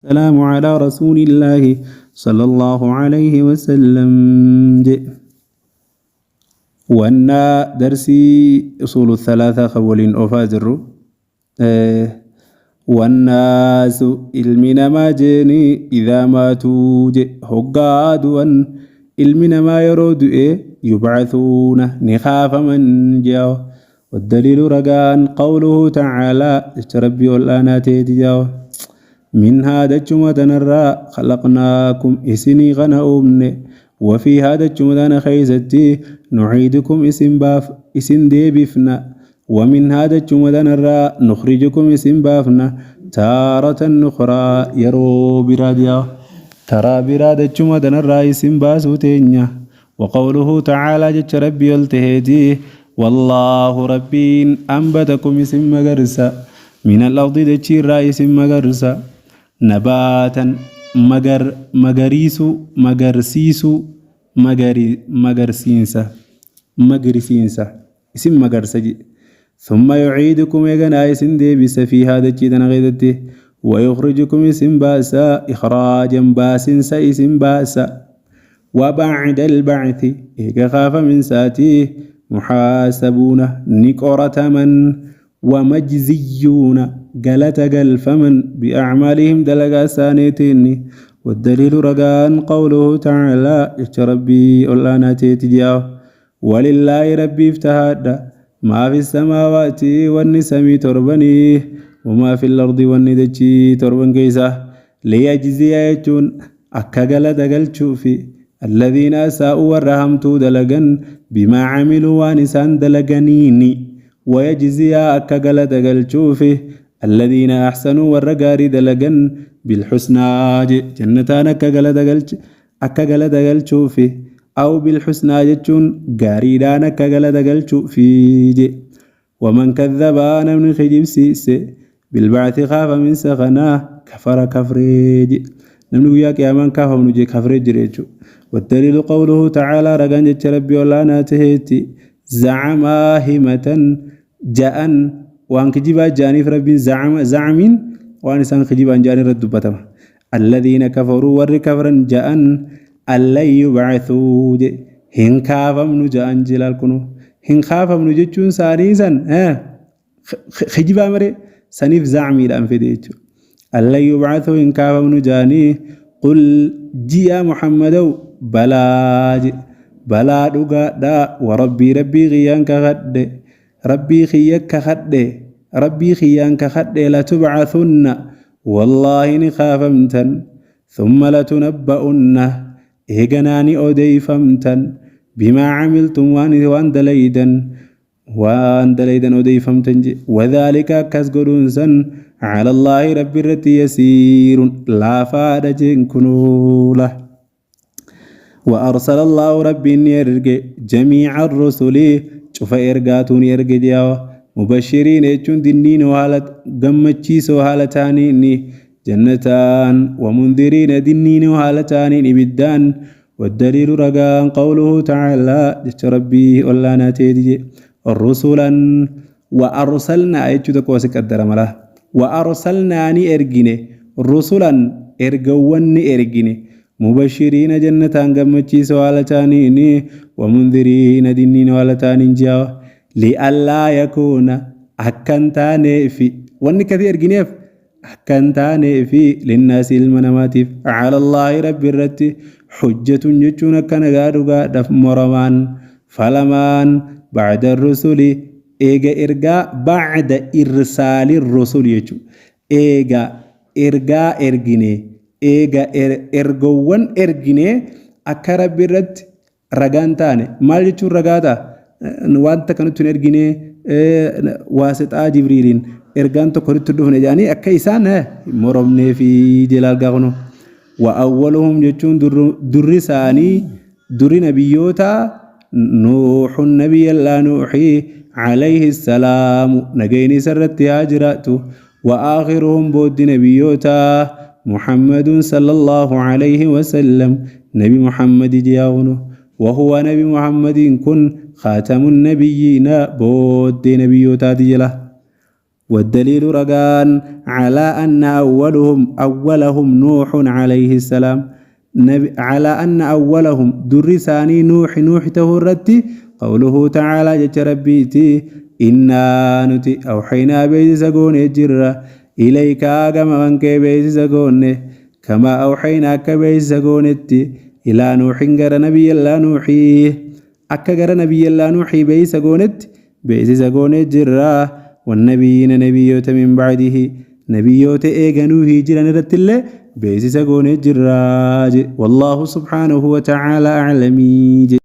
السلام على رسول الله صلى الله عليه وسلم. وانا درسي أصول الثلاثة خولين أفازر. والناس علمنا ما جيني إذا ماتوا هقادوا علمنا ما يرود يبعثون نخاف من جاو. والدليل رقان قوله تعالى اشتربي والآنات جاو من هذا الجمدان الراء خلقناكم إسني غنأمن وفي هذا الجمدان خيزتي نعيدكم إسن ديبفنا ومن هذا الجمدان الراء نخرجكم إسن بافنا تارة أخرى يرو براديا ترى براد الجمدان الراء إسن باسو تينيا. وقوله تعالى جت ربي التهدي والله ربين أنبتكم إسن مغرسا من الأرض دجير رئيس مغرسا نباتا مغرسينسا اسم مغرسجي ثم يعيدكم يغنا اسم ديبس في هذا الجيدان غيدته ويخرجكم اسم باسا إخراجا باسنسا اسم باسا. وبعد البعث إيقا خاف من ساتيه محاسبون نقرة من ومجزيون قلت فمن بأعمالهم دلقا سانيتين. والدليل رقان قوله تعالى اشتربي أولانا تيتجاو ولله ربي افتهاد ما في السماوات والنسمي تربني وما في الأرض والندجي تربن كيسا ليجزي يجون أكا قلت قلتشوفي الذين أساءوا ورهمتوا دلقا بما عملوا وانسان دلقانيني ويجزي أكا قلت قلتشوفي الذين أحسنوا والرقاري دلقا بالحسنى جنتان أكا قلت قلتشوفي أو بالحسنى جتشون قاريدان أكا قلت قلتشوفي. ومن كذب أنا من خجيب سيسي بالبعث خاف من سخناه كفريج نمنو ياك يا من كاف منجي كفريج ريجو. والدليل قوله تعالى رقان جتش ربي ولا ناتهيتي زعم آهمة جاءن وان كجيبا جاني ربي زعمين وان سان كجيبا جاني رد بتما الذين كفروا والكفرن جاءن ألا يبعثوا هن كافم نجاءن جلال كنو هن خافم نجتشون سانيسان خجيبا مري سنيف زعمي لأن فديتو ألا يبعثوا هن كافم نجاني قل جيا محمد بلا دغا دا وربي غيان كغد ربي خيان كخد لا تبعثن والله نخافمتن ثم لتنبؤن إيغناني أوديفمتن بما عملتم وان دليدن أوديفمتن وذلك كسقرونسن على الله رب الرتي يسير لا فادجن كنوله. وأرسل الله ربي يرجع جميع الرسل شوف إرجاتون يرجع دياو مبشرين يجون دينين وحالة جمتشيس وحالتاني جنتان ومنذرين دينين وحالتاني بدان. والدليل رجاء قوله تعالى ربي ولا ناتيجي الرسلا وأرسلنا أيجود كوسك الدرملا وأرسلنا إرجيني رسلا إرجواني إرجيني مبشرين جنتان جمتشيس وحالتاني ومنذرين دينين وحالتاني جاو لألا يكون أكنتاني في واني كثير جنيف أكنتاني في للناس المناماتف على الله رب الرت حجة يجون كان غادوغا دف مرمان فلمان بعد الرسل إيجا إرجاء بعد إرسال الرسل يجو إيجا إرجاء إرجيني إيجا إرجوان إرجيني أكرب الرت رجانتاني مال يجو رجاتا وانت كانت تنرجيني واسطة جبريل إرجان تقرأت الدهن يعني أكيسان مرمني في جلال غغنو. وأولهم يجون درساني در نبيوتا نوح النبي الله نوحي عليه السلام نجيني سرت هاجراته. وآخرهم بود نبيوتا محمد صلى الله عليه وسلم نبي محمد جاونه وهو نبي محمد كن خاتم النبيين بود نبيوتا ديلا. والدليل رقان على أن أولهم نوح عليه السلام على أن أولهم درساني نوح تهرتي قوله تعالى جت ربيتي إنا نتي أوحينا بيس سقون الجرة إليك كما أنك بيس سقون كما أوحينا كبيس سقونتي إلى نوح غير نبي الله نوحي أكغر نبي الله نوحي بيس سقونت بيس سقون الجرة والنبيين نبيوت من بعده نبيوت إيغنوه جران رتله بيس سقون الجراج والله سبحانه وتعالى أعلمي.